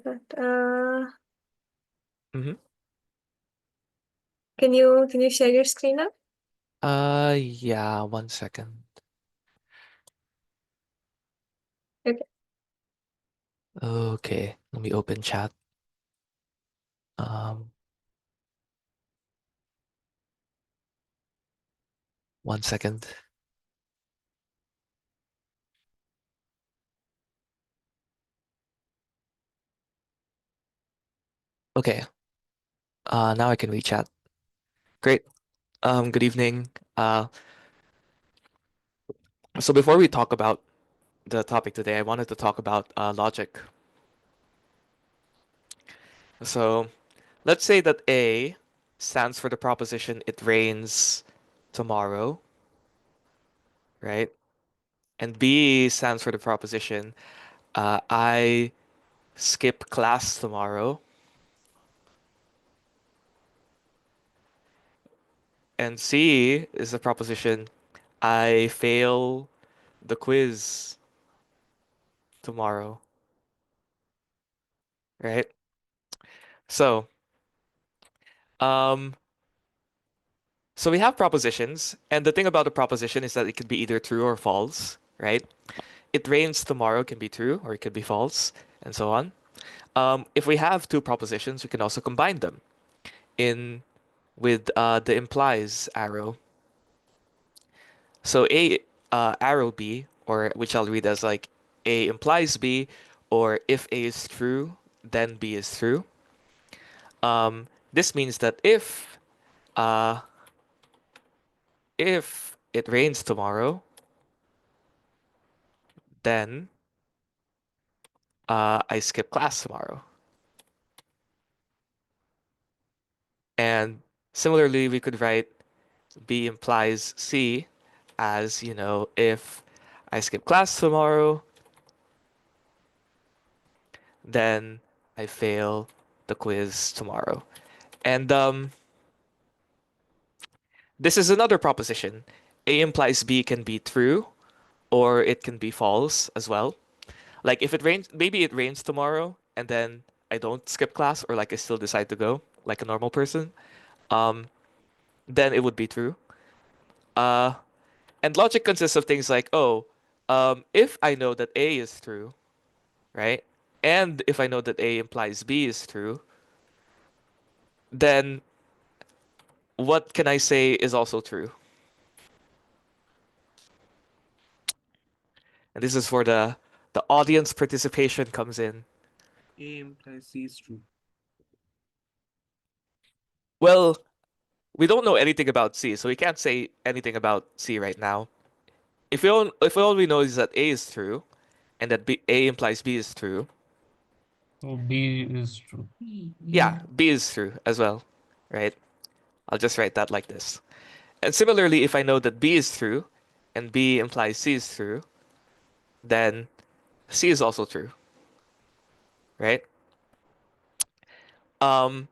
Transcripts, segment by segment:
But Mm-hmm. can you share your screen now? Yeah, 1 second. Okay. Okay, let me open chat. Um, 1 second. Okay, now I can read chat. Great. Good evening. So before we talk about the topic today, I wanted to talk about logic. So let's say that A stands for the proposition it rains tomorrow, right? And B stands for the proposition I skip class tomorrow. And C is the proposition I fail the quiz tomorrow, right? So, um, so we have propositions, and the thing about a proposition is that it could be either true or false, right? It rains tomorrow can be true or it could be false, and so on. If we have two propositions, we can also combine them in with the implies arrow. So A arrow B, or which I'll read as like A implies B, or if A is true, then B is true. This means that uh, if it rains tomorrow, then I skip class tomorrow. And similarly, we could write B implies C as, if I skip class tomorrow, then I fail the quiz tomorrow. And this is another proposition. A implies B can be true or it can be false as well. Like if it rains, maybe it rains tomorrow and then I don't skip class or like I still decide to go like a normal person, then it would be true. Uh, and logic consists of things like, oh, if I know that A is true, right? And if I know that A implies B is true, then what can I say is also true? And this is for the audience participation comes in. A implies C is true. Well, we don't know anything about C, so we can't say anything about C right now. If all we know is that A is true, and that A implies B is true, So B is true. yeah, B is true as well, right? I'll just write that like this. And similarly, if I know that B is true, and B implies C is true, then C is also true, right? Um,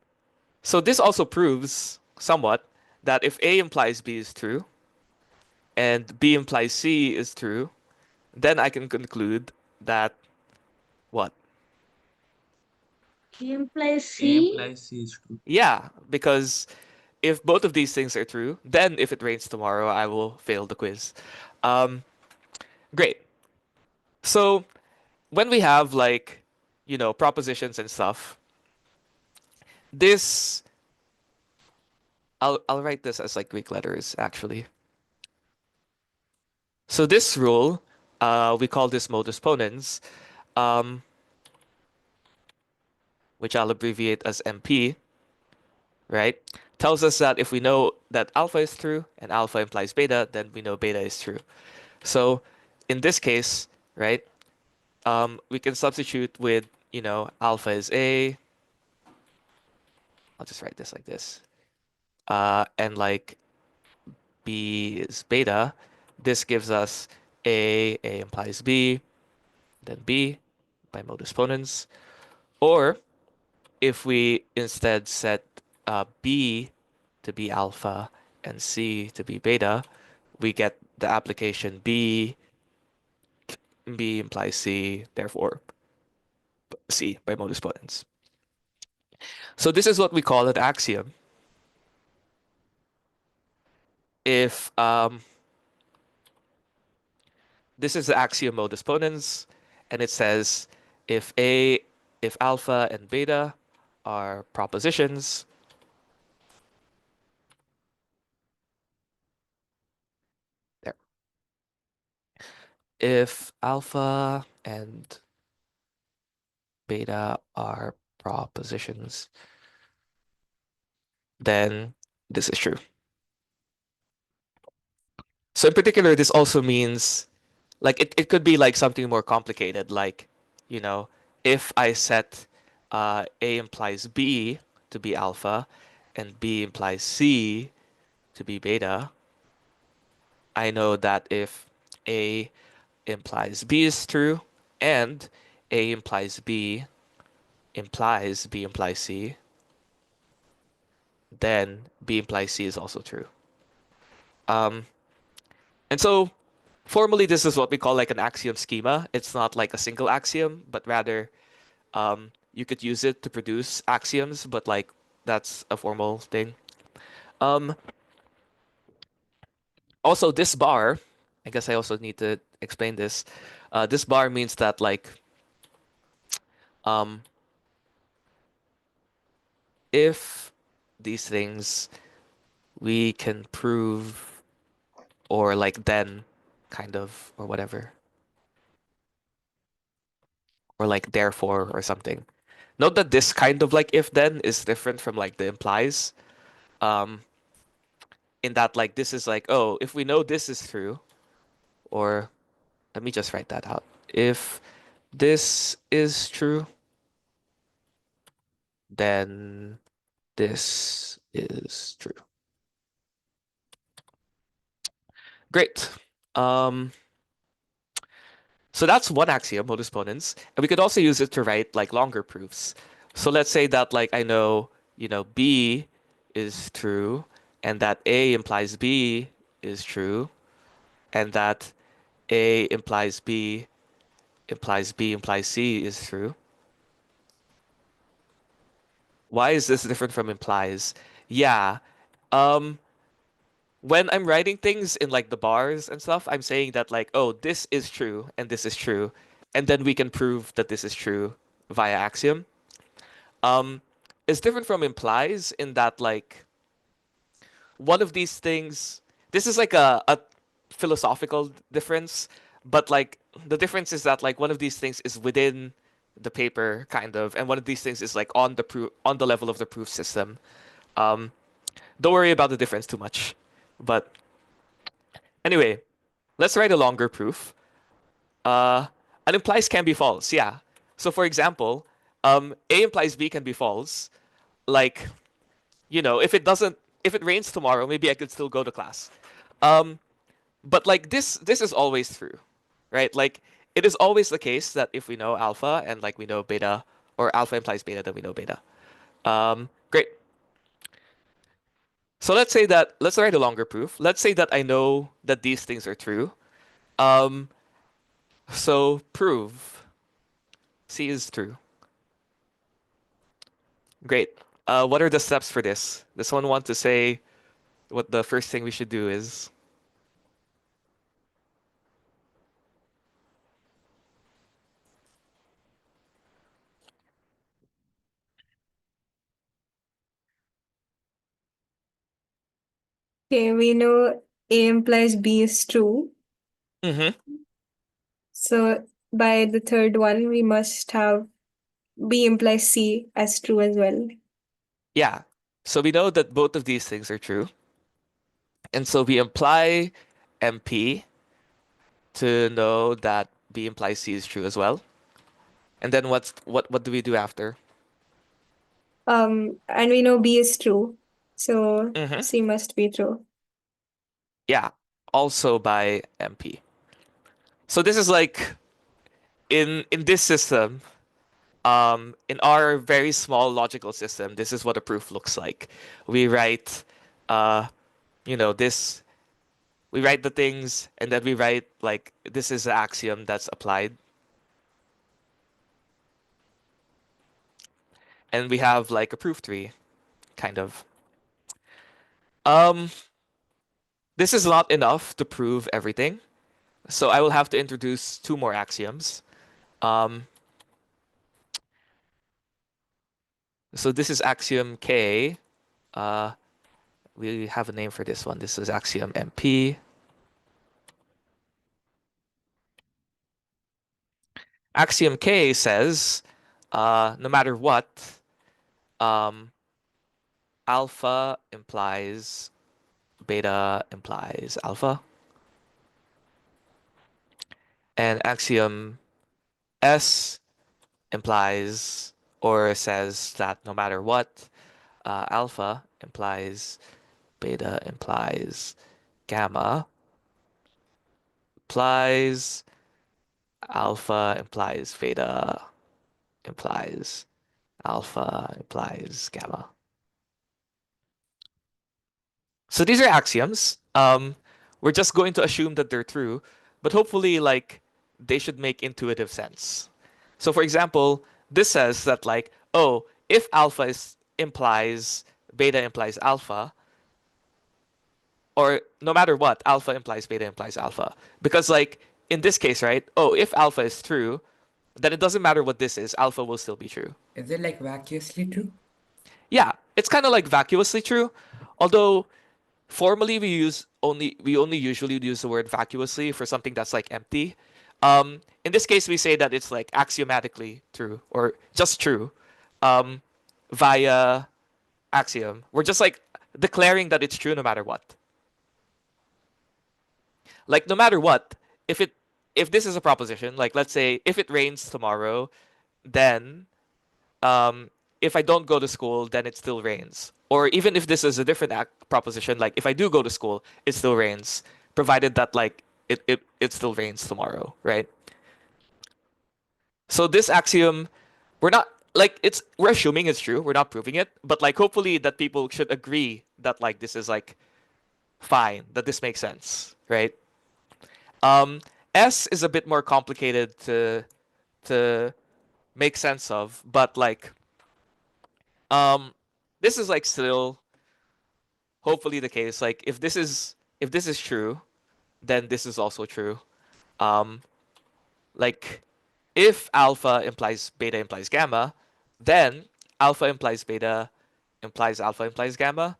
so this also proves somewhat that if A implies B is true, and B implies C is true, then I can conclude that what? A implies A C. implies C is true. Yeah, because if both of these things are true, then if it rains tomorrow, I will fail the quiz. Um, great. So when we have like, propositions and stuff, this I'll write this as like Greek letters actually. So this rule, we call this modus ponens, um, which I'll abbreviate as MP, right? Tells us that if we know that alpha is true and alpha implies beta, then we know beta is true. So in this case, right, we can substitute with, alpha is A. I'll just write this like this. And like B is beta. This gives us A implies B, then B by modus ponens. Or if we instead set B to be alpha and C to be beta, we get the application B implies C, therefore C by modus ponens. So this is what we call an axiom. If this is the axiom modus ponens, and it says if alpha and beta are propositions, there. If alpha and beta are propositions, then this is true. So in particular, this also means like it could be like something more complicated, like, you know, if I set A implies B to be alpha and B implies C to be beta, I know that if A implies B is true and A implies B implies C, then B implies C is also true. And so formally, this is what we call like an axiom schema. It's not like a single axiom, but rather you could use it to produce axioms, but like that's a formal thing. Also, this bar, I guess I also need to explain this. This bar means that like um, if these things we can prove or like then kind of or whatever or like therefore or something. Note that this kind of like if then is different from like the implies. Um, in that like this is like, oh, if we know this is true, or let me just write that out. If this is true, then this is true. Great. So that's one axiom, modus ponens, and we could also use it to write like longer proofs. So let's say that like I know, B is true, and that A implies B is true, and that A implies B implies B implies C is true. Why is this different from implies? Yeah. Um, when I'm writing things in like the bars and stuff, I'm saying that like, oh, this is true and this is true, and then we can prove that this is true via axiom. Um, it's different from implies in that like one of these things. This is like a philosophical difference, but like the difference is that like one of these things is within the paper kind of, and one of these things is like on the proof on the level of the proof system. Um, don't worry about the difference too much. But anyway, let's write a longer proof. Uh, an implies can be false, yeah. So for example, A implies B can be false. Like, if it rains tomorrow, maybe I could still go to class. Um, but like this is always true, right? Like it is always the case that if we know alpha and like we know beta, or alpha implies beta, then we know beta. Great. So let's write a longer proof. Let's say that I know that these things are true. Um, so prove C is true. Great. What are the steps for this? Does someone want to say what the first thing we should do is? Okay, we know A implies B is true. Mm-hmm. So by the third one, we must have B implies C as true as well. Yeah. So we know that both of these things are true. And so we imply MP to know that B implies C is true as well. And then what do we do after? And we know B is true. So Mm-hmm. C must be true. Yeah. Also by MP. So this is like in this system, in our very small logical system, this is what a proof looks like. We write, uh, this. We write the things, and then we write like this is the axiom that's applied. And we have like a proof tree, kind of. Um, this is not enough to prove everything. So I will have to introduce two more axioms. Um, so this is axiom K. Uh, we have a name for this one. This is axiom MP. Axiom K says, no matter what, um, alpha implies beta implies alpha. And axiom S implies or says that no matter what, alpha implies beta implies gamma implies alpha implies beta implies alpha implies gamma. So these are axioms. We're just going to assume that they're true, but hopefully, like, they should make intuitive sense. So, for example, this says that, like, oh, if alpha is implies beta implies alpha, or no matter what, alpha implies beta implies alpha. Because, like, in this case, right? Oh, if alpha is true, then it doesn't matter what this is, alpha will still be true. Is it like vacuously true? Yeah, it's kind of like vacuously true, although formally we only usually use the word vacuously for something that's like empty. In this case, we say that it's like axiomatically true or just true via axiom. We're just like declaring that it's true no matter what. Like no matter what, if it if this is a proposition, like let's say if it rains tomorrow, then if I don't go to school, then it still rains. Or even if this is a different proposition, like if I do go to school, it still rains, provided that like it still rains tomorrow, right? So this axiom, we're not like we're assuming it's true, we're not proving it, but like hopefully that people should agree that like this is like fine, that this makes sense, right? Um, S is a bit more complicated to make sense of, but like um this is like still hopefully the case. Like if this is true, then this is also true. Um like if alpha implies beta implies gamma, then alpha implies beta implies alpha implies gamma.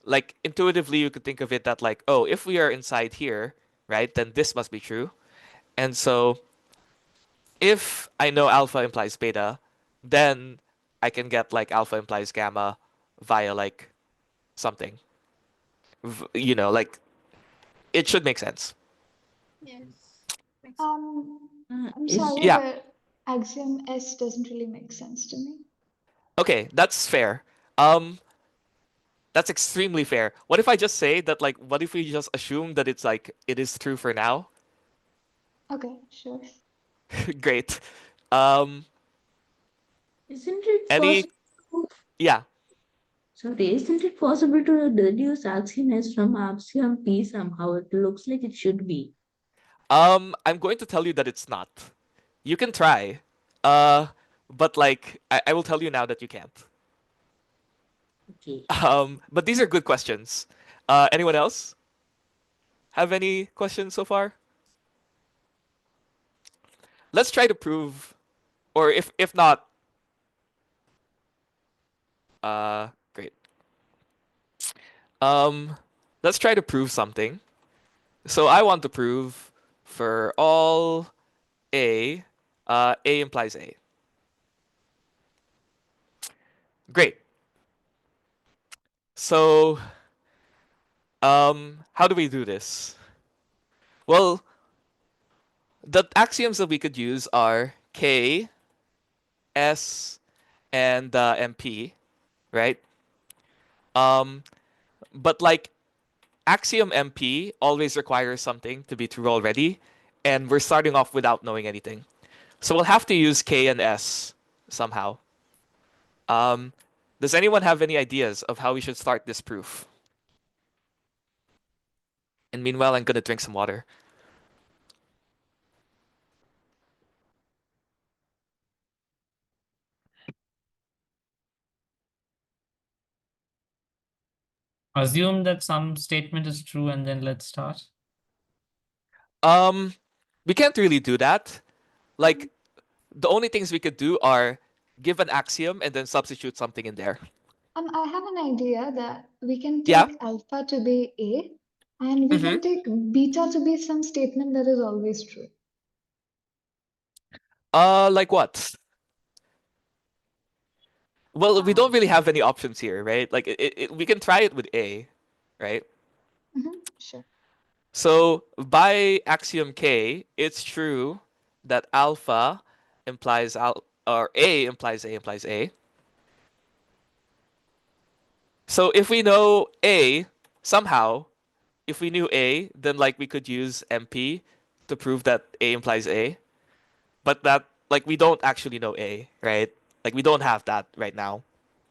Like intuitively you could think of it that like, oh, if we are inside here, right, then this must be true. And so if I know alpha implies beta, then I can get like alpha implies gamma via like something. You know, like it should make sense. Yes. I'm Is sorry, Yeah. but axiom S doesn't really make sense to me. Okay, that's fair. Um, that's extremely fair. What if I just say that like what if we just assume that it's like it is true for now? Okay, sure. Great. Um, Isn't it any possible? yeah. Sorry, isn't it possible to deduce axiom S from axiom P somehow? It looks like it should be. I'm going to tell you that it's not. You can try. Uh, but like I will tell you now that you can't. Okay. But these are good questions. Anyone else have any questions so far? Let's try to prove, or if not, great. Um, let's try to prove something. So I want to prove for all A, A implies A. Great. So, how do we do this? Well, the axioms that we could use are K, S, and MP, right? Um, but like axiom MP always requires something to be true already, and we're starting off without knowing anything. So we'll have to use K and S somehow. Um, does anyone have any ideas of how we should start this proof? And meanwhile, I'm gonna drink some water. Assume that some statement is true and then let's start. We can't really do that. Like, the only things we could do are give an axiom and then substitute something in there. I have an idea that we can Yeah. take alpha to be A and we Mm-hmm. can take beta to be some statement that is always true. Like what? Well, we don't really have any options here, right? Like, we can try it with A, right? Sure. So by axiom K, it's true that alpha implies or A implies A implies A. So if we know A somehow, if we knew A, then like we could use MP to prove that A implies A. But that like we don't actually know A, right? Like we don't have that right now.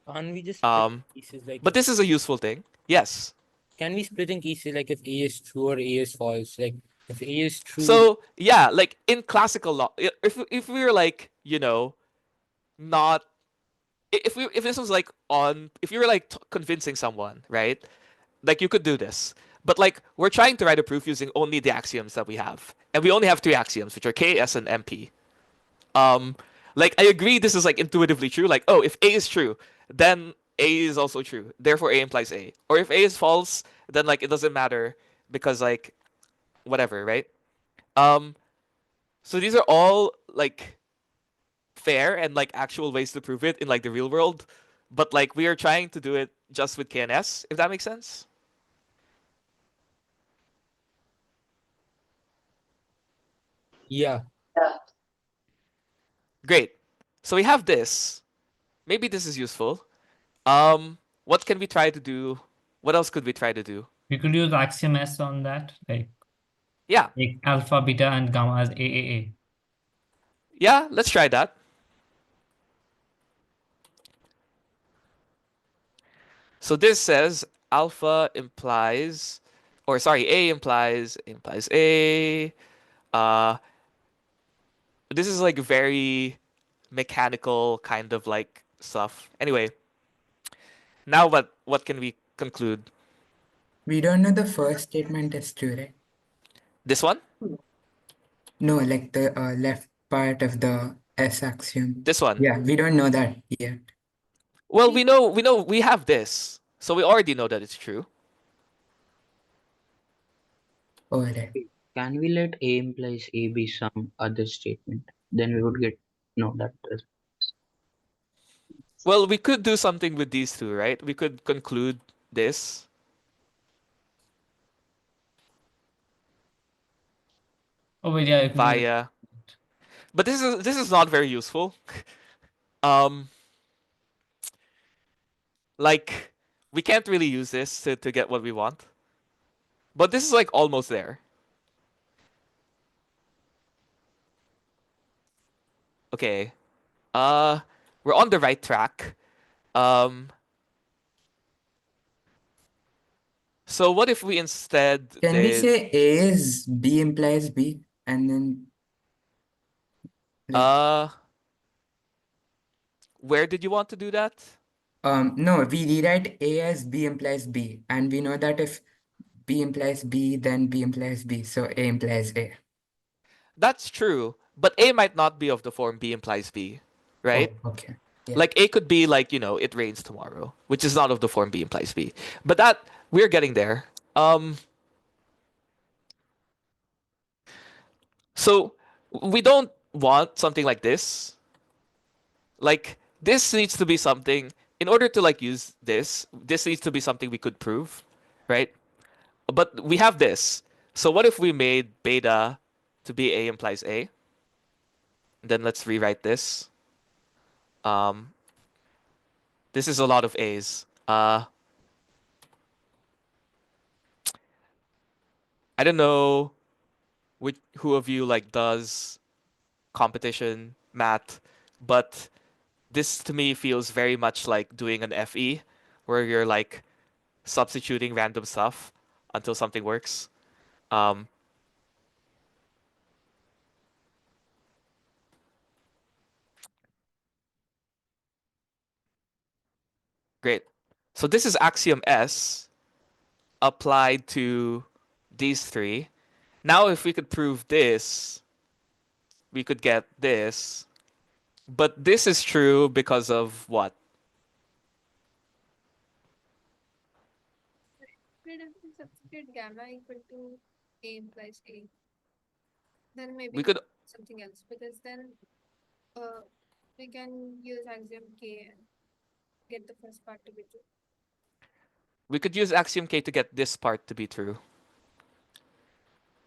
Can't we just split cases like But this is a useful thing. Yes. can we split in cases like if A is true or A is false? Like if A is true, So yeah, like in classical law, if we were like not if this was like on if you were like convincing someone, right? Like you could do this, but like we're trying to write a proof using only the axioms that we have, and we only have three axioms, which are K, S, and MP. Like I agree, this is like intuitively true. Like oh, if A is true, then A is also true. Therefore, A implies A. Or if A is false, then like it doesn't matter because like whatever, right? Um, so these are all like fair and like actual ways to prove it in like the real world, but like we are trying to do it just with KNS, if that makes sense. yeah. Great. So we have this. Maybe this is useful. What can we try to do? What else could we try to do? We could use axiom S on that, like Yeah. take alpha, beta, and gamma as AAA. Yeah, let's try that. So this says alpha implies, or sorry, A implies A. Uh, this is like very mechanical kind of like stuff. Anyway, now what can we conclude? We don't know the first statement is true, right? This one? No, like the left part of the S axiom. This one? Yeah, we don't know that yet. Well, we know we have this. So we already know that it's true. Oh, right. Can we let A implies A be some other statement? Then we would get no that is Well, we could do something with these two, right? We could conclude this. Oh, wait, yeah. Via. But this is not very useful. um like we can't really use this to get what we want. But this is like almost there. Okay. We're on the right track. Um so what if we instead Can we did say A is B implies B and then like where did you want to do that? no, we rewrite A as B implies B, and we know that if B implies B, then B implies B, so A implies A. That's true, but A might not be of the form B implies B, right? Oh, okay. Yeah. Like A could be like, it rains tomorrow, which is not of the form B implies B. But that we're getting there. So we don't want something like this. Like this needs to be something in order to like use this needs to be something we could prove, right? But we have this. So what if we made beta to be A implies A? Then let's rewrite this. This is a lot of A's. I don't know who of you like does competition math, but this to me feels very much like doing an FE, where you're like substituting random stuff until something works. Great. So this is axiom S. applied to these three. Now, if we could prove this, we could get this. But this is true because of what? But if we substitute gamma equal to A implies A, then maybe We could something else, because then we can use axiom K and get the first part to be true. use axiom K to get this part to be true.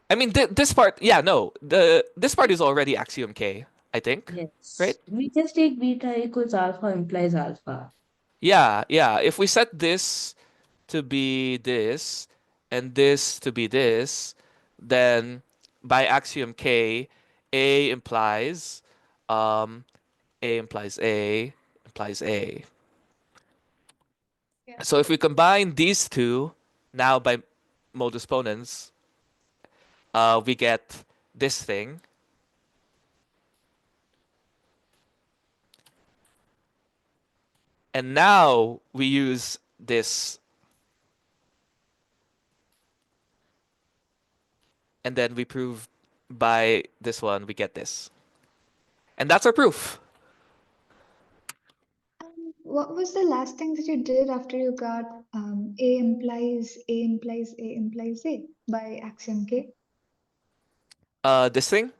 I mean, this part, yeah, no, this part is already axiom K, I think, Yes. right? We just take beta equals alpha implies alpha. Yeah, yeah. If we set this to be this and this to be this, then by axiom K, A implies A implies A implies A. Yeah. So if we combine these two, now by modus ponens, we get this thing. And now we use this. And then we prove by this one, we get this. And that's our proof. What was the last thing that you did after you got A implies A implies A implies A by axiom K? This thing,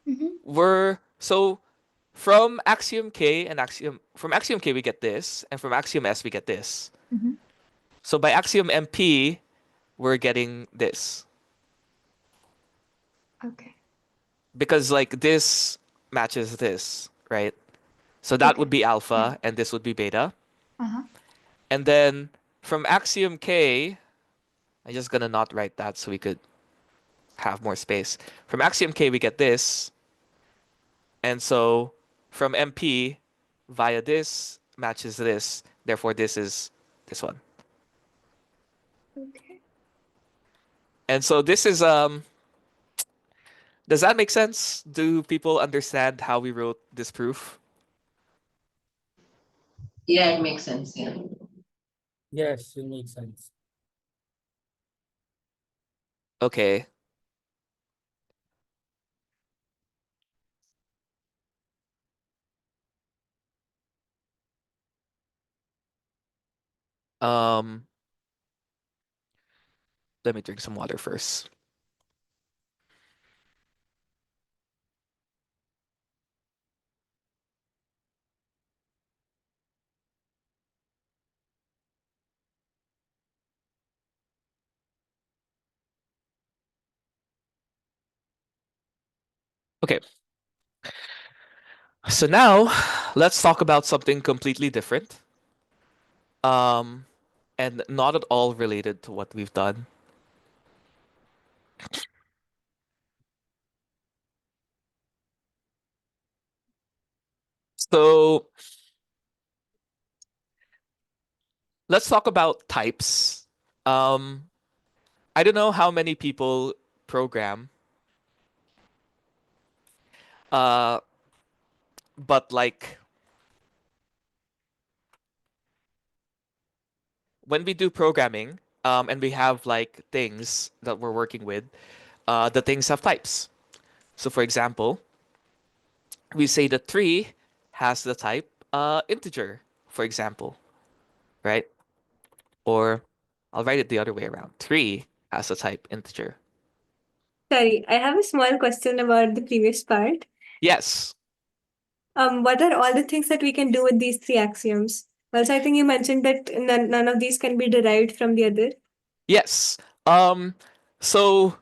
Mm-hmm. so from axiom K and from axiom K we get this, and from axiom S we get this. Mm-hmm. So by axiom MP, we're getting this. Okay. Because like this matches this, right? So that would be alpha and this would be beta. Uh-huh. And then from axiom K, I'm just gonna not write that so we could have more space. From axiom K we get this. And so from MP via this matches this. Therefore this is this one. Okay. And so this is does that make sense? Do people understand how we wrote this proof? Yeah, it makes sense. Yeah. Yes, it makes sense. Okay. Um Let me drink some water first. Okay. So now let's talk about something completely different. And not at all related to what we've done. So let's talk about types. I don't know how many people program, but like when we do programming, and we have like things that we're working with, the things have types. So for example, we say the tree has the type integer, for example, right? Or I'll write it the other way around. Tree has the type integer. Sorry, I have a small question about the previous part. Yes. What are all the things that we can do with these three axioms? Also, I think you mentioned that none of these can be derived from the other. Yes. So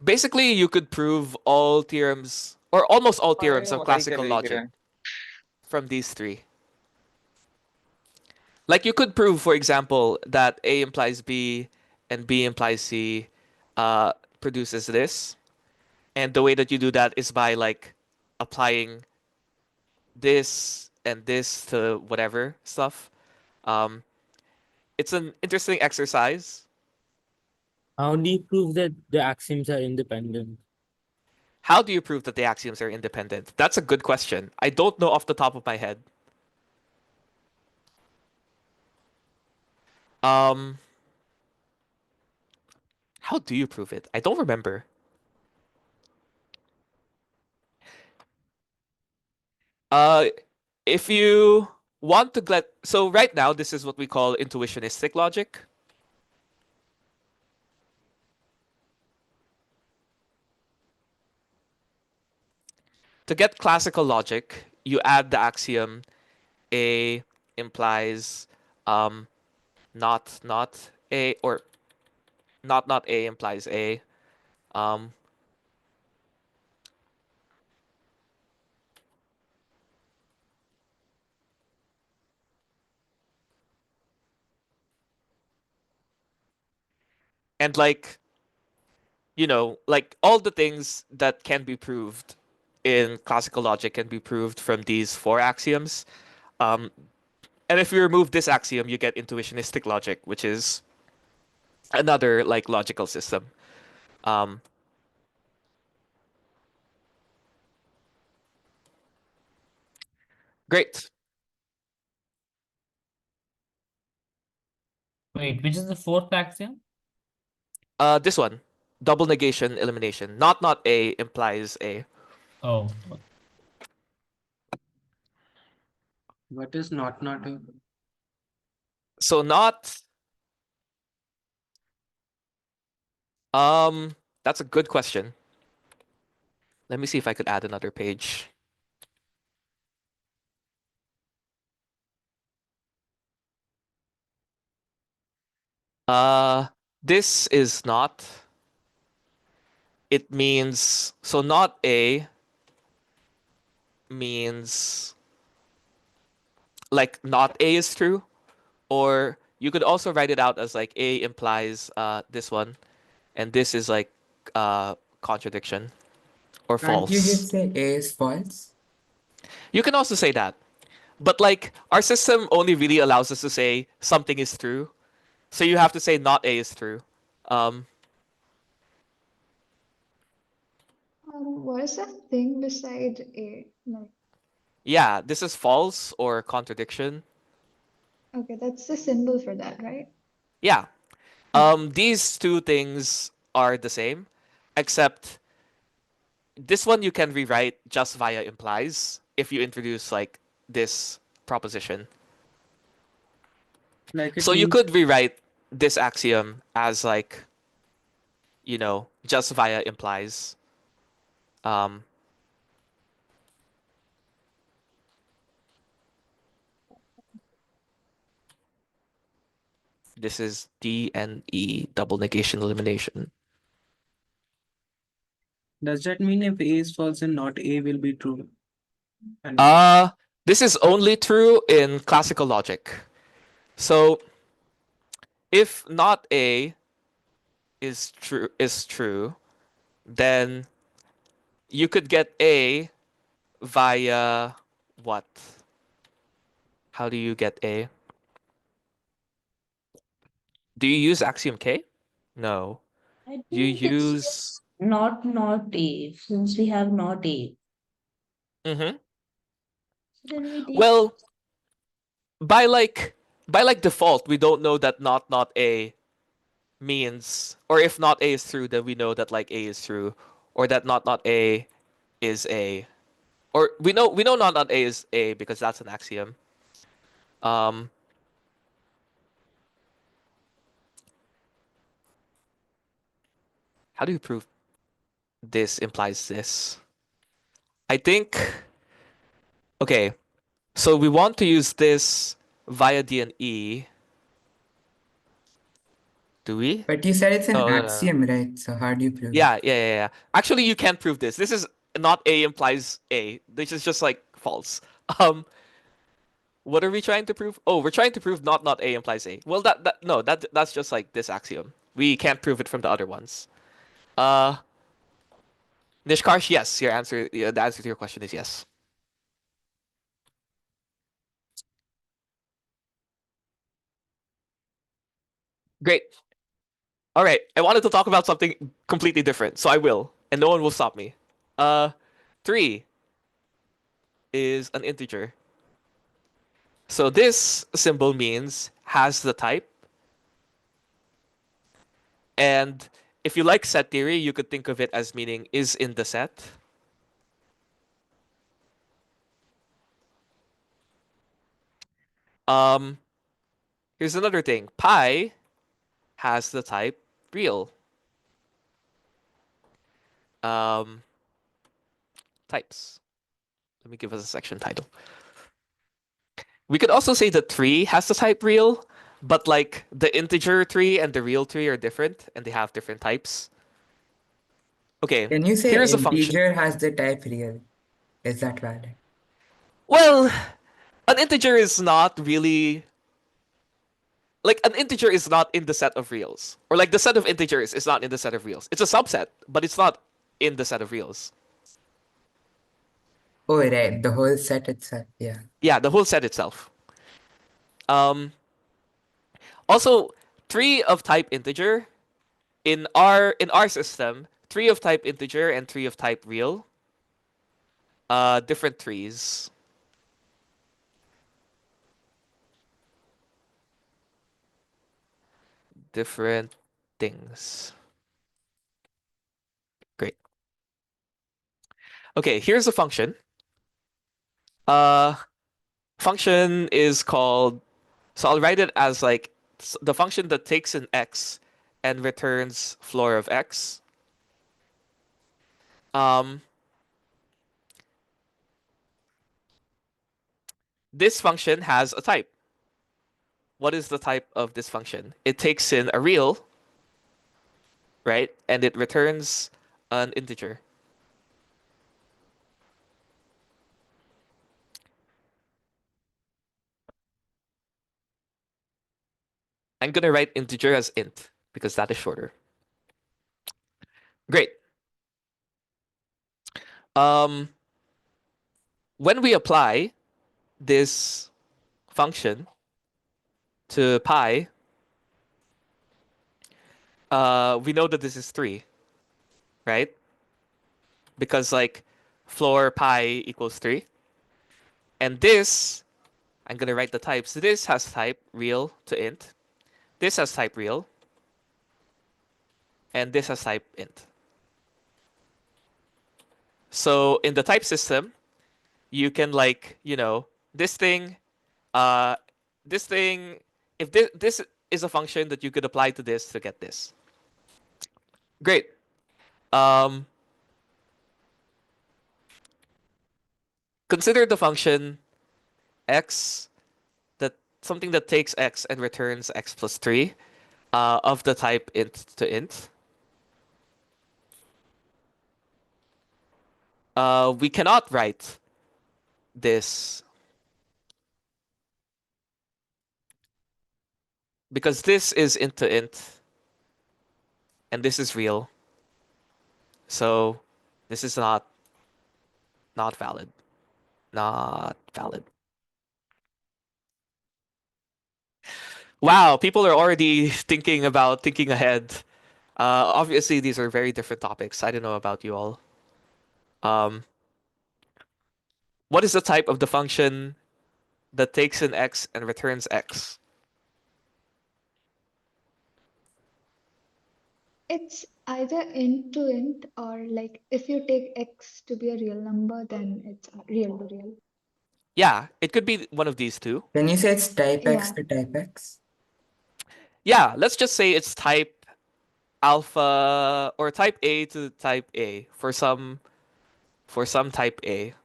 basically you could prove all theorems or almost all theorems of classical logic from these three. Like you could prove, for example, that A implies B and B implies C produces this. And the way that you do that is by like applying this and this to whatever stuff. It's an interesting exercise. How do you prove that the axioms are independent? How do you prove that the axioms are independent? That's a good question. I don't know off the top of my head. Um, How do you prove it? I don't remember. Uh, if you want to get, so right now this is what we call intuitionistic logic. To get classical logic, you add the axiom A implies not A, or not A implies A. Um, and like, like all the things that can be proved in classical logic can be proved from these four axioms. Um, and if you remove this axiom, you get intuitionistic logic, which is another like logical system. Um, great. Wait, which is the fourth axiom? This one, double negation elimination. Not A implies A. Oh, What is not a? So not. That's a good question. Let me see if I could add another page. This is not. It means, so not A means like not A is true, or you could also write it out as like A implies this one, and this is like contradiction or Can't you false. just say A is false? You can also say that. But like our system only really allows us to say something is true. So you have to say not A is true. What is the thing beside A? Like, Yeah, this is false or contradiction. okay, that's the symbol for that, right? Yeah. These two things are the same, except this one you can rewrite just via implies if you introduce like this proposition. Like it So you means could rewrite this axiom as like, just via implies. Um, this is D and E, double negation elimination. does that mean if A is false and not A will be true? And This is only true in classical logic. So if not A is true, then you could get A via what? How do you get A? Do you use axiom K? No. I You think it's use. just not A, since we have not A. Mm-hmm. So then we take Well, by like default, we don't know that not A means, or if not A is true, then we know that like A is true, or that not A is A, or we know not A is A because that's an axiom. Um, how do you prove this implies this? I think. Okay, so we want to use this via D and E. Do we? But you said it's an Oh, no. axiom, right? So how do you prove it? Yeah. Actually, you can't prove this. This is not A implies A. This is just like false. Um, what are we trying to prove? Oh, we're trying to prove not A implies A. Well, that's just like this axiom. We can't prove it from the other ones. Uh, Nishkarsh, yes. The answer to your question is yes. Great. All right. I wanted to talk about something completely different, so I will, and no one will stop me. 3 is an integer. So this symbol means has the type, and if you like set theory, you could think of it as meaning is in the set. Here's another thing. Pi has the type real. Types. Let me give us a section title. We could also say that 3 has the type real, but like the integer 3 and the real 3 are different and they have different types. Okay, Can you say here's a function. integer has the type real? Is that valid? Well, an integer is not really like an integer is not in the set of reals. Or like the set of integers is not in the set of reals. It's a subset, but it's not in the set of reals. Oh, right. The whole set itself. Yeah. Yeah, the whole set itself. Also, 3 of type integer in our system, 3 of type integer and 3 of type real, different trees. Different things. Great. Okay, here's a function. Function is called, so I'll write it as like the function that takes an x and returns floor of x. This function has a type. What is the type of this function? It takes in a real, right? And it returns an integer. I'm going to write integer as int because that is shorter. Great. When we apply this function to pi, we know that this is 3, right? Because like floor pi equals 3. And this, I'm going to write the types. This has type real to int. This has type real. And this has type int. So in the type system, you can like, this thing, if this is a function that you could apply to this to get this. Great. Consider the function x, that something that takes x and returns x plus 3 of the type int to int. We cannot write this because this is int to int and this is real. So this is not valid. Not valid. Wow, people are already thinking ahead. Obviously, these are very different topics. I don't know about you all. What is the type of the function that takes in x and returns x? It's either int to int, or like if you take x to be a real number, then it's real to real. Yeah, it could be one of these two. Can you say it's type x Yeah. to type x? Yeah, let's just say it's type alpha or type A to type A for some type A.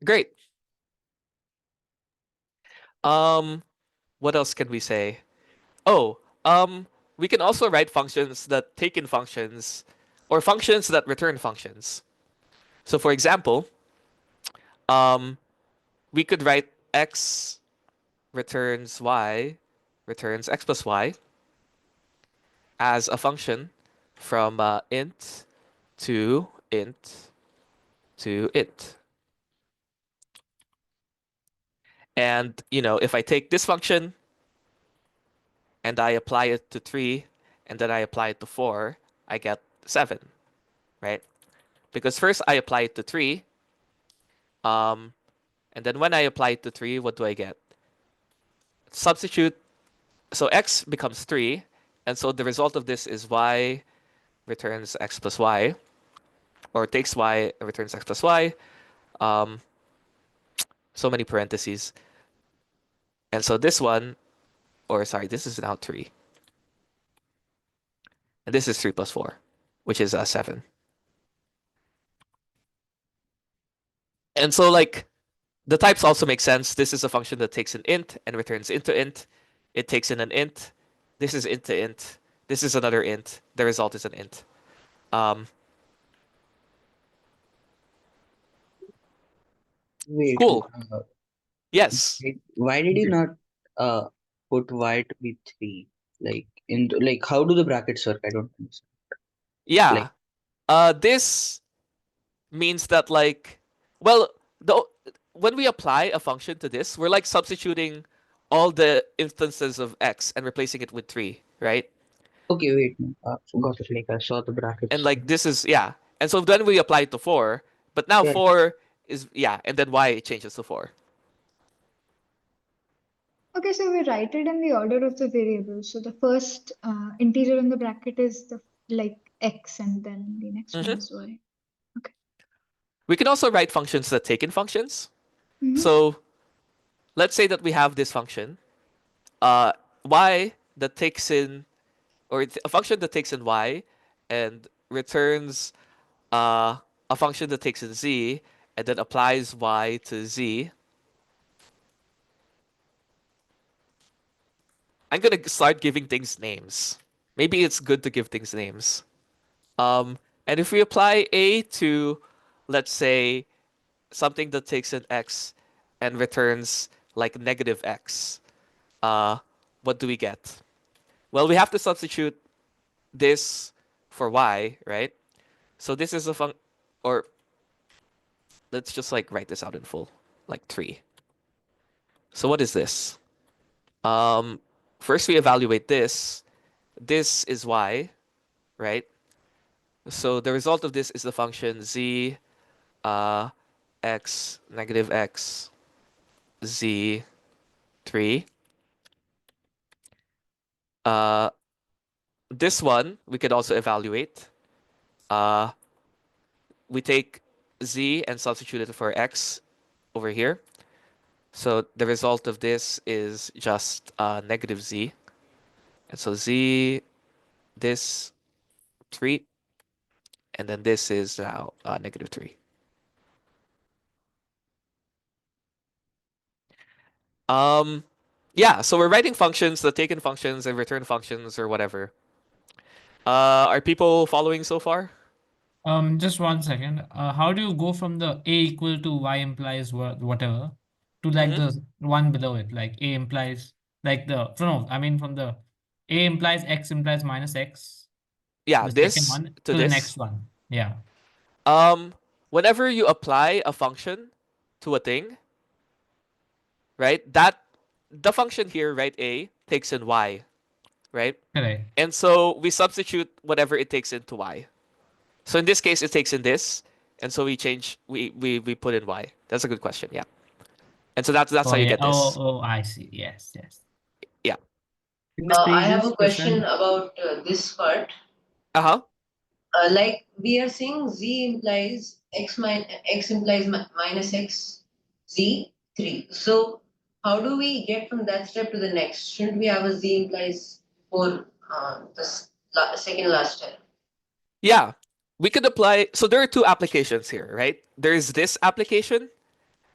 Great. What else can we say? Oh, we can also write functions that take in functions or functions that return functions. So for example, we could write x returns y returns x plus y as a function from int to int to int. And, if I take this function and I apply it to 3 and then I apply it to 4, I get 7, right? Because first I apply it to 3, and then when I apply it to 3, what do I get? substitute, so x becomes 3, and so the result of this is y returns x plus y, or takes y and returns x plus y. Um, so many parentheses. And so this one, or sorry, this is now 3. And this is 3 plus 4, which is 7. And so like the types also make sense. This is a function that takes an int and returns into int. It takes in an int. This is int to int. This is another int. The result is an int. Wait, Cool. Yes. why did you not put y to be 3? Like how do the brackets work? I don't understand. Yeah. This means that like, well, when we apply a function to this, we're like substituting all the instances of x and replacing it with 3, right? Okay, wait, no, forgot it. Like I saw the brackets. And like this is, yeah. And so then we apply it to 4, but now Yeah. 4 is, yeah, and then y changes to 4. Okay, so we write it in the order of the variables. So the first integer in the bracket is the like x, and then the next one is y. We can also write functions that take in functions. Mhm. So let's say that we have this function, y that takes in, or a function that takes in y and returns a function that takes in z and then applies y to z. I'm gonna start giving things names. Maybe it's good to give things names. And if we apply a to, let's say, something that takes in x and returns like negative x, what do we get? Well, we have to substitute this for y, right? So this is a or let's just like write this out in full, like 3. So what is this? First we evaluate this. This is y, right? So the result of this is the function z x negative x z 3. This one we could also evaluate. We take z and substitute it for x over here. So the result of this is just negative z. And so z, this 3, and then this is now negative 3. Yeah, so we're writing functions that take in functions and return functions or whatever. Are people following so far? Just 1 second. How do you go from the a equal to y implies whatever to like the one below it, like a implies like the no, I mean from the a implies x implies minus x, Yeah, the second this one to the this. next one. Yeah. Whenever you apply a function to a thing, right? That the function here, right? A takes in y, right? Correct. And so we substitute whatever it takes into y. So in this case, it takes in this, and so we put in y. That's a good question. Yeah. And so that's Oh how you yeah. get this. Oh, I see. Yes. Yeah. In the I have previous a question about this part. Uh-huh. Like we are saying z implies x implies minus x, z 3. So how do we get from that step to the next? Shouldn't we have a z implies for the second last step? Yeah. We could apply, so there are two applications here, right? There's this application,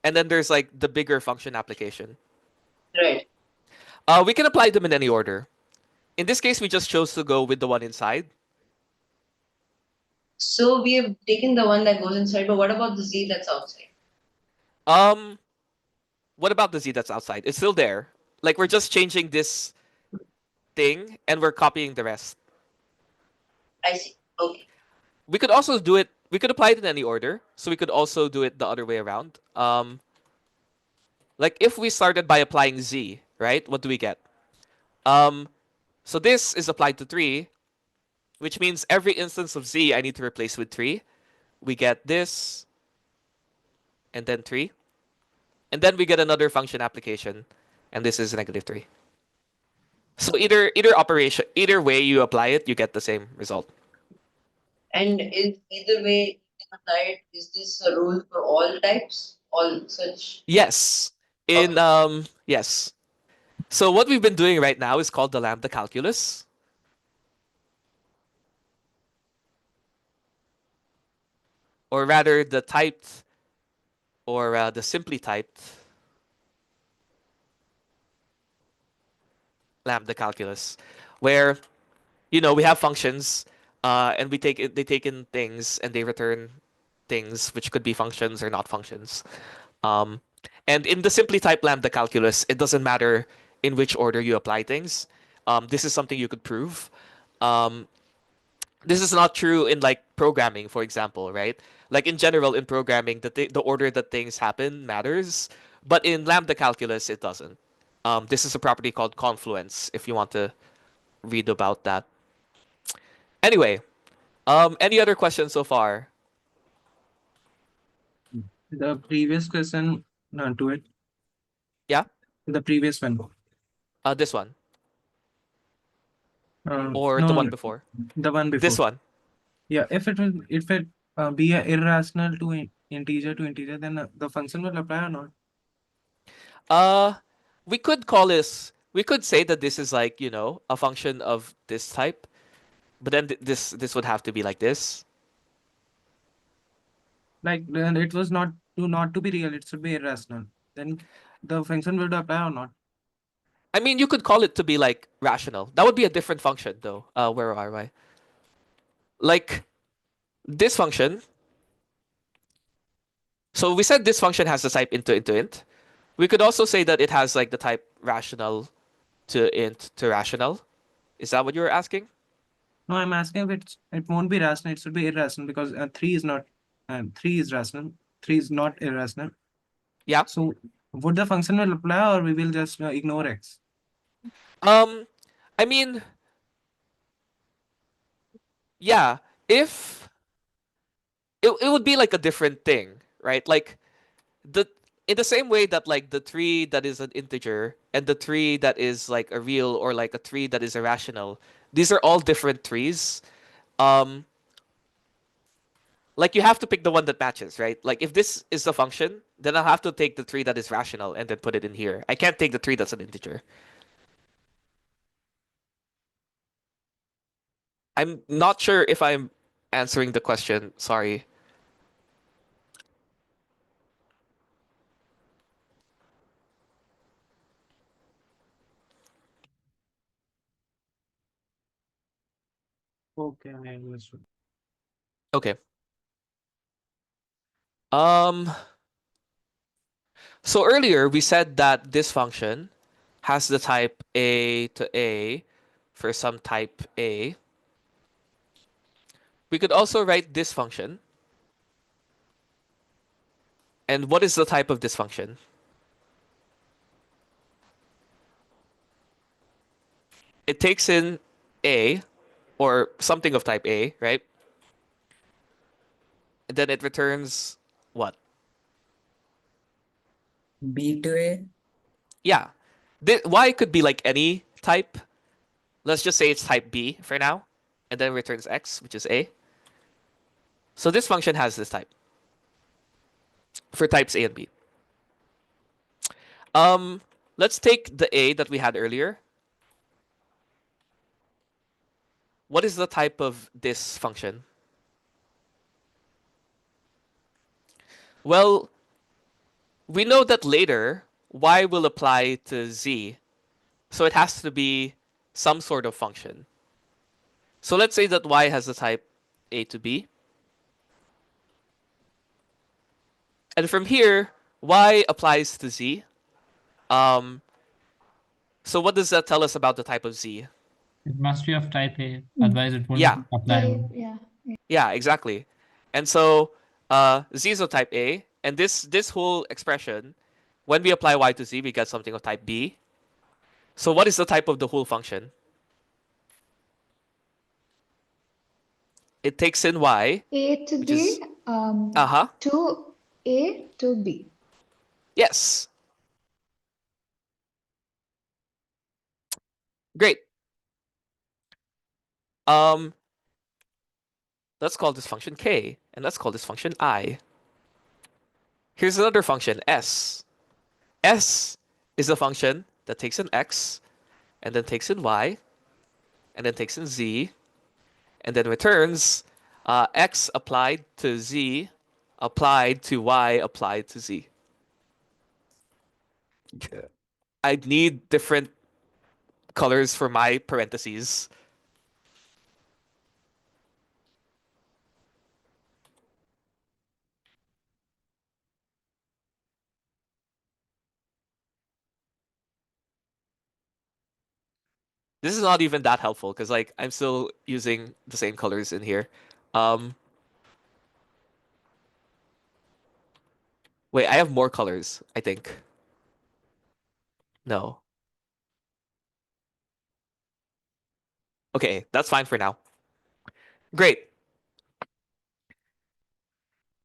and then there's like the bigger function application. Right. We can apply them in any order. In this case, we just chose to go with the one inside. So we have taken the one that goes inside, but what about the z that's outside? What about the z that's outside? It's still there. Like we're just changing this thing and we're copying the rest. I see. Okay. We could also do it, we could apply it in any order. So we could also do it the other way around. Like if we started by applying z, right? What do we get? So this is applied to 3, which means every instance of z I need to replace with 3. We get this, and then 3. And then we get another function application, and this is -3. So either way you apply it, you get the same result. And is either way you can apply it, is this a rule for all types? All such Yes. Yes. So what we've been doing right now is called the lambda calculus. Or rather the typed or the simply typed lambda calculus, where we have functions, and they take in things and they return things which could be functions or not functions. Um, and in the simply typed lambda calculus, it doesn't matter in which order you apply things. This is something you could prove. Um, this is not true in like programming, for example, right? Like in general in programming, the order that things happen matters, but in lambda calculus it doesn't. This is a property called confluence if you want to read about that. Anyway, any other questions so far? The previous question, no, to it. Yeah? The previous one. This one. Or no, the one before? The one before. This one. Yeah, if it be a irrational to integer, then the function will apply or not? We could say that this is like, a function of this type, but then this would have to be like this. Like then it was not to be real, it should be irrational. Then the function will apply or not? I mean, you could call it to be like rational. That would be a different function though. Where are I? Like this function. So we said this function has the type int to int. We could also say that it has like the type rational to int to rational. Is that what you were asking? No, I'm asking if it won't be rational, it should be irrational because 3 is not 3 is rational, 3 is not irrational. Yeah. So would the function will apply or we will just ignore x? I mean, yeah, if it would be like a different thing, right? Like in the same way that like the 3 that is an integer and the 3 that is like a real or like a 3 that is irrational, these are all different 3s. Like you have to pick the one that matches, right? Like if this is the function, then I'll have to take the 3 that is rational and then put it in here. I can't take the 3 that's an integer. I'm not sure if I'm answering the question. Sorry. Okay, I understood. Okay. So earlier we said that this function has the type a to a for some type a. We could also write this function. And what is the type of this function? It takes in a or something of type a, right? And then it returns what? B to A. Yeah. Y could be like any type. Let's just say it's type B for now. And then returns x, which is a. So this function has this type for types a and b. Let's take the a that we had earlier. What is the type of this function? Well, we know that later y will apply to z, so it has to be some sort of function. So let's say that y has the type a to b. And from here, y applies to z. So what does that tell us about the type of z? It must be of type A, otherwise it won't Yeah. apply. Yeah, exactly. And so z is of type A, and this whole expression, when we apply y to z, we get something of type B. So what is the type of the whole function? It takes in y. A to which B is- to A to B. Yes. Great. Let's call this function k, and let's call this function I. Here's another function, s. S is a function that takes an x, and then takes in y, and then takes in z, and then returns x applied to z, applied to y, applied to z. I need different colors for my parentheses. This is not even that helpful because like I'm still using the same colors in here. Wait, I have more colors, I think. No. Okay, that's fine for now. Great.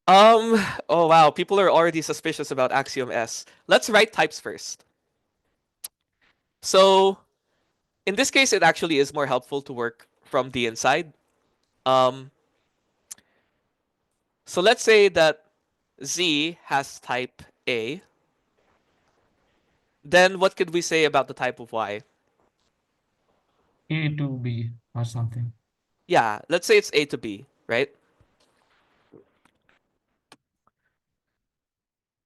Oh wow, people are already suspicious about Axiom S. Let's write types first. So in this case, it actually is more helpful to work from the inside. So let's say that Z has type A. Then what could we say about the type of Y? A to B or something. Yeah, let's say it's A to B, right?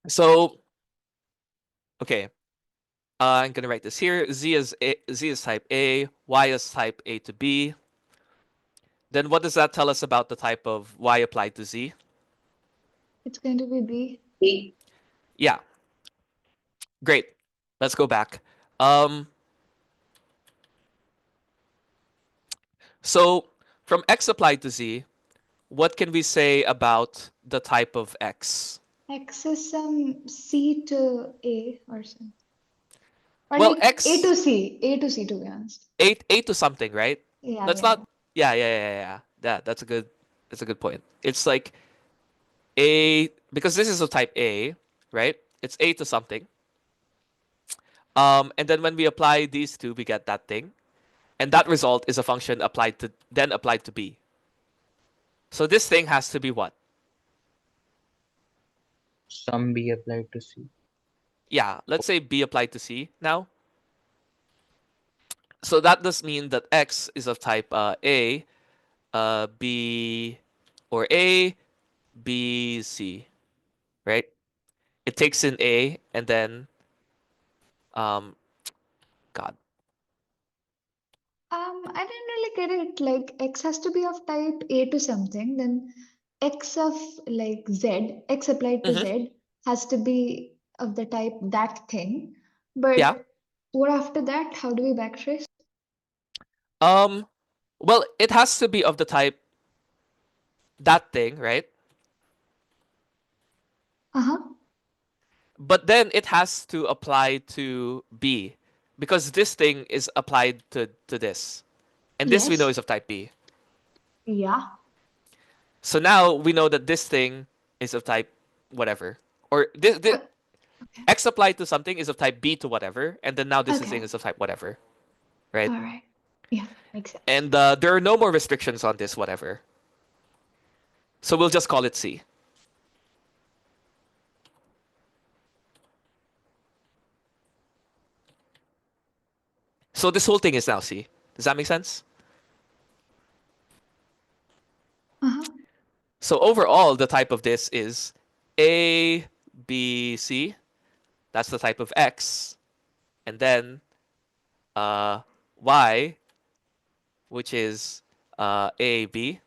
So, okay. I'm gonna write this here. Z is type A, Y is type A to B. Then what does that tell us about the type of Y applied to Z? It's going to be B. B. Yeah. Great. Let's go back. So from X applied to Z, what can we say about the type of X? X is some C to A or something. Or Well, like X A to C. A to C, to be honest. A to something, right? Yeah, Let's yeah, not. Yeah. That's a good point. It's like A because this is a type A, right? It's A to something. And then when we apply these two, we get that thing, and that result is a function applied to B. So this thing has to be what? Some B applied to C. Yeah, let's say B applied to C now. So that does mean that X is of type A, B, or A, B, C, right? It takes in A and then, God. I didn't really get it. Like X has to be of type A to something, then X of like Z, X applied to Mm-hmm. Z has to be of the type that thing. Yeah. But what after that? How do we backtrace? Well, it has to be of the type that thing, right? Uh-huh. But then it has to apply to B because this thing is applied to this. And this we know Yes. is of type B. Yeah. So now we know that this thing is of type whatever. Or this Okay. X applied to something is of type B to whatever, and then now this Okay. thing is of type whatever. Right? All right. Yeah, makes sense. And there are no more restrictions on this whatever. So we'll just call it C. So this whole thing is now C. Does that make sense? Uh-huh. So overall, the type of this is A, B, C. That's the type of X. And then Y, which is A, B.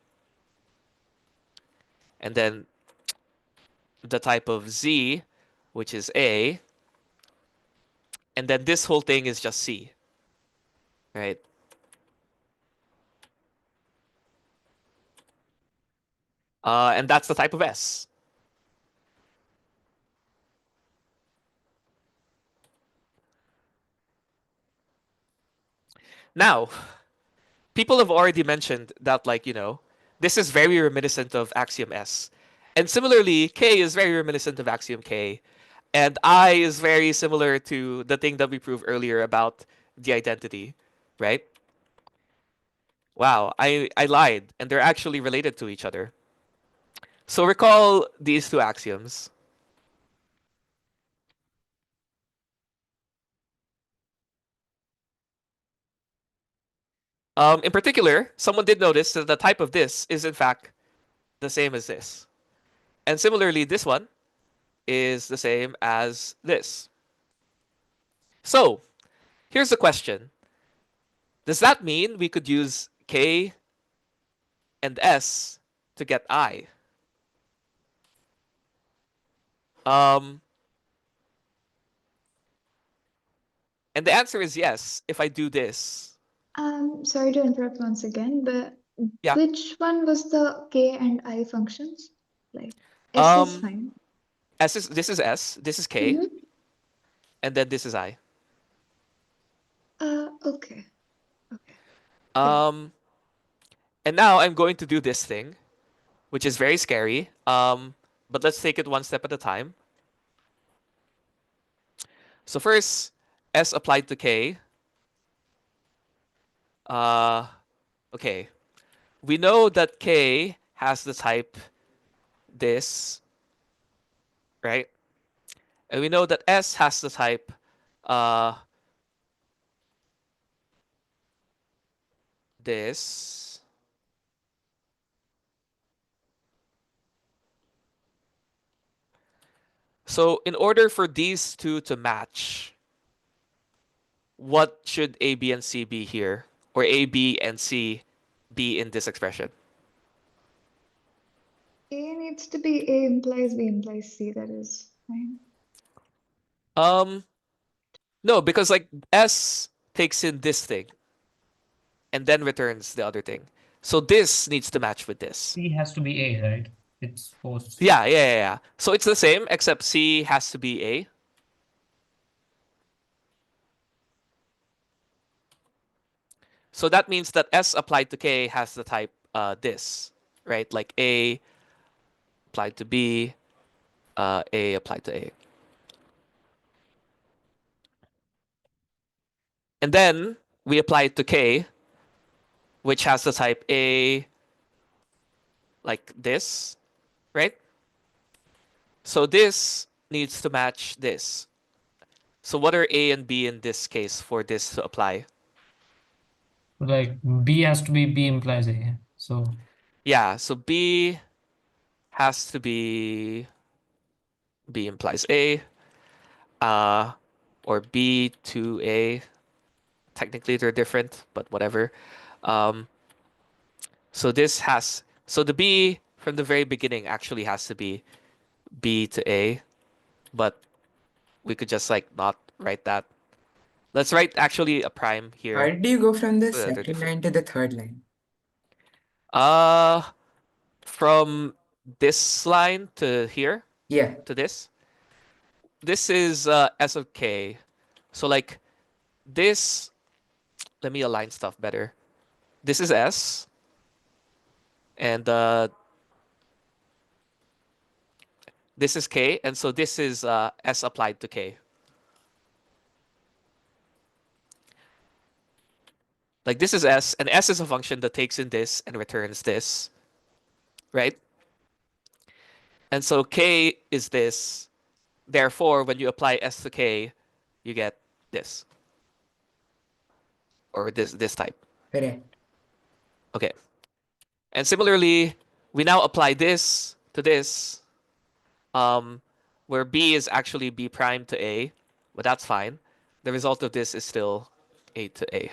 And then the type of Z, which is A. And then this whole thing is just C. Right? And that's the type of S. Now, people have already mentioned that, like, this is very reminiscent of Axiom S. And similarly, K is very reminiscent of Axiom K. And I is very similar to the thing that we proved earlier about the identity. right? Wow, I lied, and they're actually related to each other. So recall these two axioms. In particular, someone did notice that the type of this is in fact the same as this. And similarly, this one is the same as this. So here's the question. Does that mean we could use K and S to get I? And the answer is yes, if I do this. Sorry to interrupt once again, but Yeah. which one was the K and I functions? Like S is fine. This is S, this is K, Mhm. and then this is I. Okay. And now I'm going to do this thing, which is very scary. But let's take it one step at a time. So first, S applied to K. Okay. We know that K has the type this, right? And we know that S has the type this. So in order for these two to match, what should A, B, and C be here? Or A, B, and C be in this expression? A needs to be A implies B implies C. That is fine. No, because like S takes in this thing and then returns the other thing. So this needs to match with this. C has to be A, right? It's supposed. Yeah. So it's the same, except C has to be A. So that means that S applied to K has the type this, right? Like A applied to B, A applied to A. And then we apply it to K, which has the type A like this, right? So this needs to match this. So what are A and B in this case for this to apply? Like B has to be B implies A. So Yeah, so B has to be B implies A, or B to A. Technically they're different, but whatever. So the B from the very beginning actually has to be B to A, but we could just like not write that. Let's write actually a prime How here. did you go from the So that they're second different. line to the third line? From this line to here, Yeah. to this. This is S of K. So like this, let me align stuff better. This is S, and this is K, and so this is S applied to K. Like this is S, and S is a function that takes in this and returns this, right? And so K is this. Therefore, when you apply S to K, you get this. Or this type. Correct. Okay. And similarly, we now apply this to this, where B is actually B prime to A, but that's fine. The result of this is still A to A.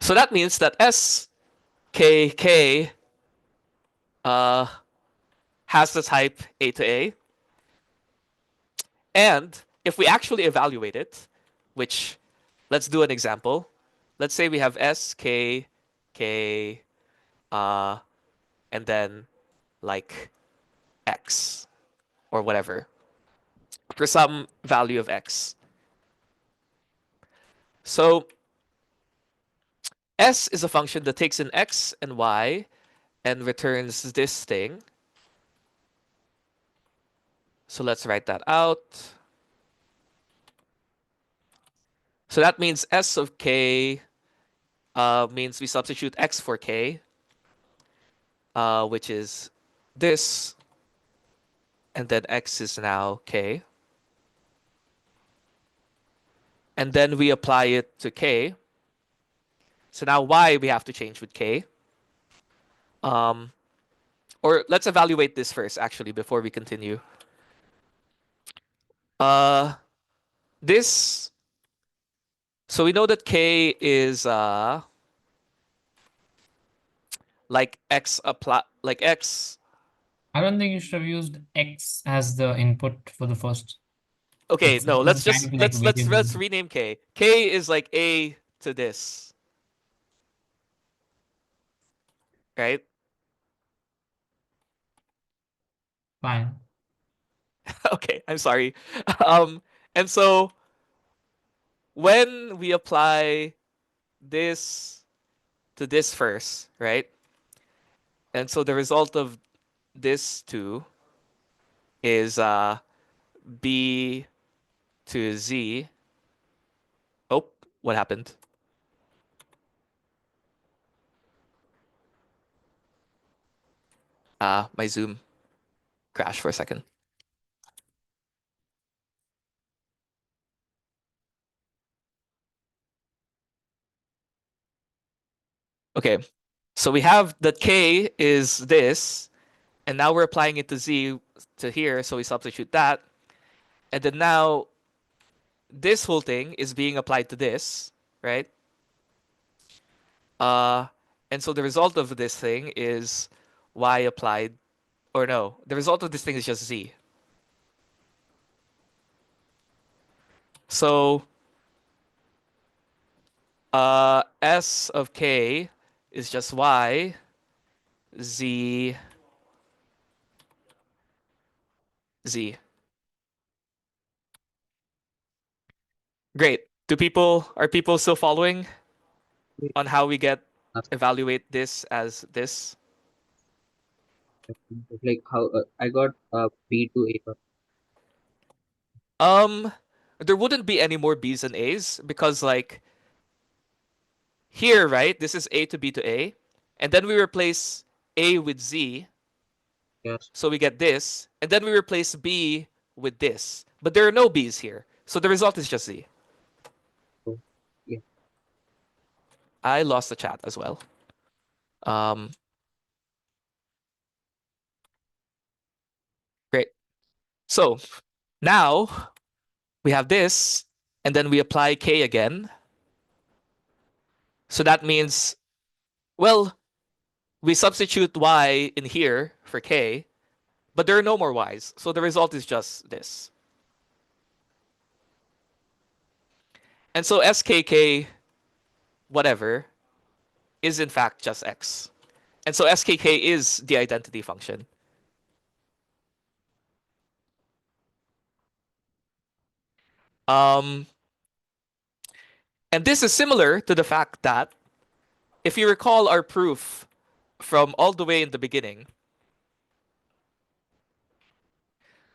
So that means that S K K has the type A to A. And if we actually evaluate it, which let's do an example. Let's say we have S, K, K, and then like X or whatever for some value of X. So S is a function that takes in X and Y and returns this thing. So let's write that out. So that means S of k means we substitute x for k, which is this, and then x is now k. And then we apply it to k. So now y we have to change with k. Or let's evaluate this first, actually, before we continue. This, so we know that k is like x apply, like x. I don't think you should have used X as the input for the first. Okay, It's no, let's kind just of like let's variable. rename k. K is like a to this, right? Fine. Okay, I'm sorry. And so when we apply this to this first, right? And so the result of this two is b to z. Oh, what happened? My Zoom crashed for a second. Okay, so we have that k is this, and now we're applying it to z to here, so we substitute that. And then now this whole thing is being applied to this, right? And so the result of this thing is y applied, or no, the result of this thing is just z. So s of k is just y, z, z. Great. Are people still following on how we evaluate this as this? Like how I got B to A. There wouldn't be any more b's and a's because like here, right? This is a to b to a, and then we replace a with z, Yes. so we get this, and then we replace b with this. But there are no b's here, so the result is just z. So, yeah. I lost the chat as well. Great. So now we have this, and then we apply k again. So that means, well, we substitute y in here for k, but there are no more y's. So the result is just this. And so skk, whatever, is in fact just x. And so skk is the identity function. And this is similar to the fact that if you recall our proof from all the way in the beginning,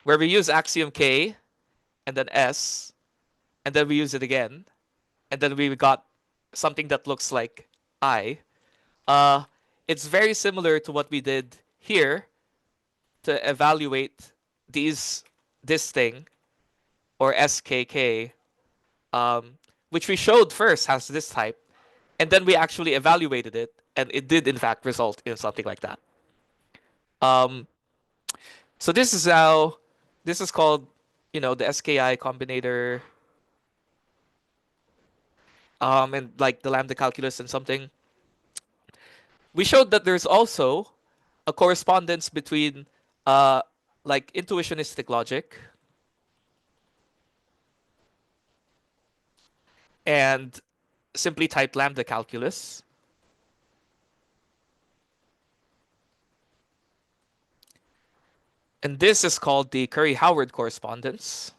where we use axiom k and then s, and then we use it again, and then we got something that looks like I, it's very similar to what we did here to evaluate this thing, or skk, which we showed first has this type, and then we actually evaluated it, and it did in fact result in something like that. So this is called, the SKI combinator, and like the lambda calculus and something. We showed that there's also a correspondence between like intuitionistic logic and simply typed lambda calculus. And this is called the Curry-Howard correspondence.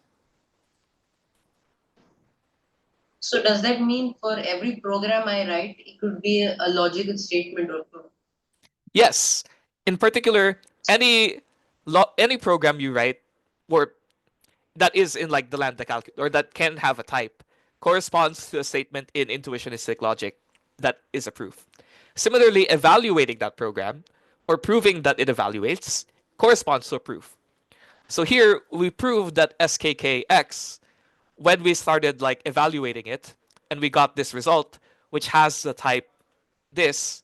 So does that mean for every program I write, it could be a logical statement or two? Yes. In particular, any program you write or that is in like the lambda calculus or that can have a type corresponds to a statement in intuitionistic logic that is a proof. Similarly, evaluating that program or proving that it evaluates corresponds to a proof. So here we proved that SKKX when we started like evaluating it and we got this result which has the type this,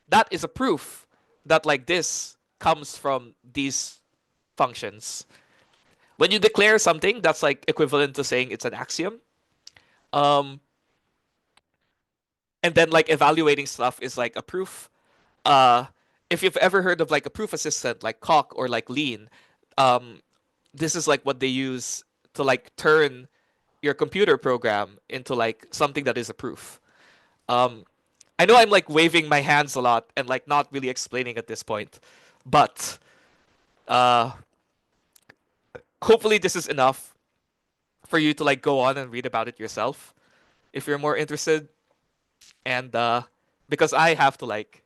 that is a proof that like this comes from these functions. When you declare something, that's like equivalent to saying it's an axiom. Um, and then like evaluating stuff is like a proof. Uh, if you've ever heard of like a proof assistant like Coq or like Lean, um, this is like what they use to like turn your computer program into like something that is a proof. Um, I know I'm like waving my hands a lot and like not really explaining at this point, but uh, hopefully this is enough for you to like go on and read about it yourself if you're more interested. And because I have to like,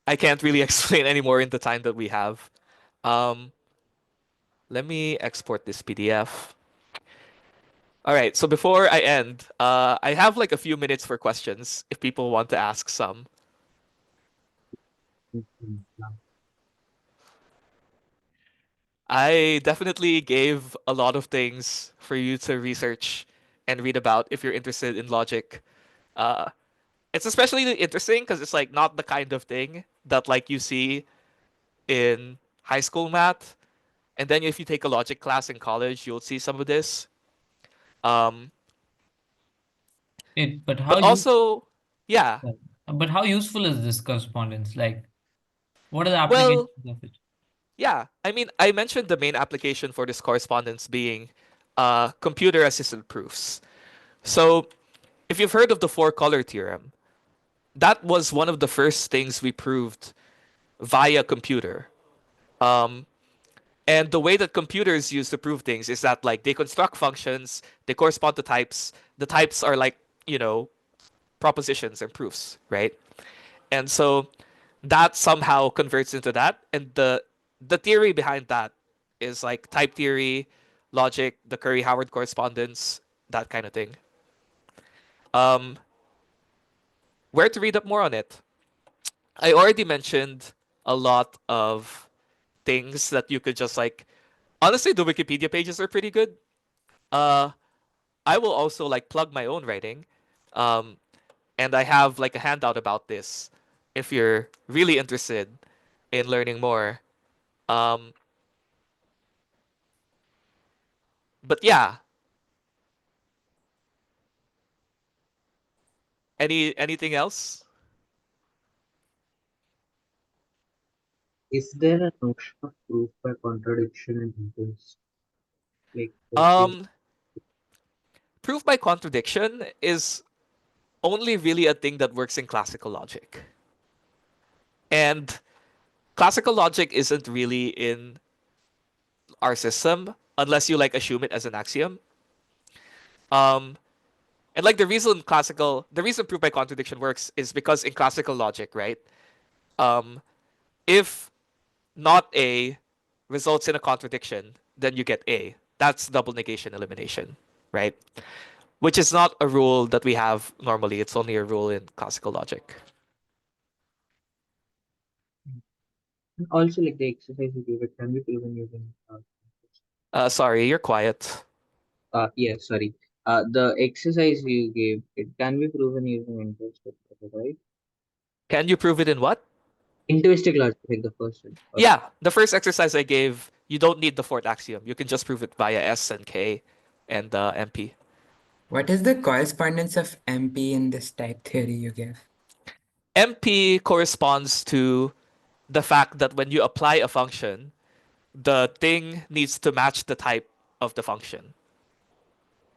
I can't really explain anymore in the time that we have. Um, let me export this PDF. All right, so before I end, I have like a few minutes for questions if people want to ask some. I definitely gave a lot of things for you to research and read about if you're interested in logic. Uh, it's especially interesting because it's like not the kind of thing that like you see in high school math, and then if you take a logic class in college, you'll see some of this. Um, But but also, yeah. but how useful is this correspondence? Like, what are the Well, applications of it? yeah. I mean, I mentioned the main application for this correspondence being computer assisted proofs. So, if you've heard of the four color theorem, that was one of the first things we proved via computer. Um, and the way that computers use to prove things is that like they construct functions, they correspond to types. The types are like, you know, propositions and proofs, right? And so that somehow converts into that. And the theory behind that is like type theory, logic, the Curry-Howard correspondence, that kind of thing. Um, where to read up more on it? I already mentioned a lot of things that you could just like. Honestly, the Wikipedia pages are pretty good. Uh, I will also like plug my own writing, um, and I have like a handout about this if you're really interested in learning more. Um, but yeah, anything else? Is there a notion of proof by contradiction in interest? Like, Um, proof by contradiction is only really a thing that works in classical logic, and classical logic isn't really in our system unless you like assume it as an axiom. Um, and like the reason proof by contradiction works is because in classical logic, right? Um, if not A results in a contradiction, then you get A. That's double negation elimination, right? Which is not a rule that we have normally. It's only a rule in classical logic. also, like the exercise you gave, it can be proven using. Sorry, you're quiet. Yeah, sorry. The exercise you gave, it can be proven using intuitive logic, right? Can you prove it in what? Intuitive logic, like the first one. Yeah, the first exercise I gave, you don't need the fourth axiom. You can just prove it via S and K and MP. What is the correspondence of MP in this type theory you give? MP corresponds to the fact that when you apply a function, the thing needs to match the type of the function,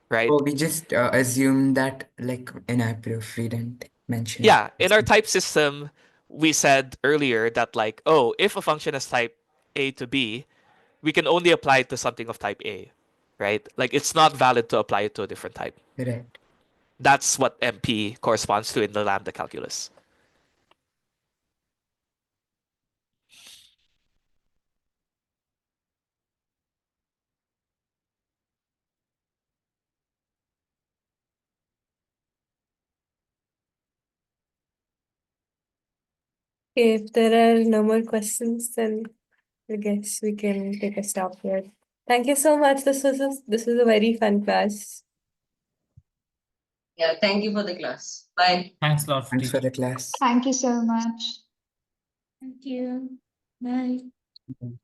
right? Oh, we just assume that like in our proof, we didn't mention Yeah, it. in our type system, we said earlier that like, oh, if a function is type A to B, we can only apply it to something of type A, right? Like it's not valid to apply it to a different type. Right. That's what MP corresponds to in the lambda calculus. Okay, if there are no more questions, then I guess we can take a stop here. Thank you so much. This was a very fun class. Yeah, thank you for the class. Bye. Thanks a lot for Thanks for teaching. the class. Thank you so much. Thank you. Bye.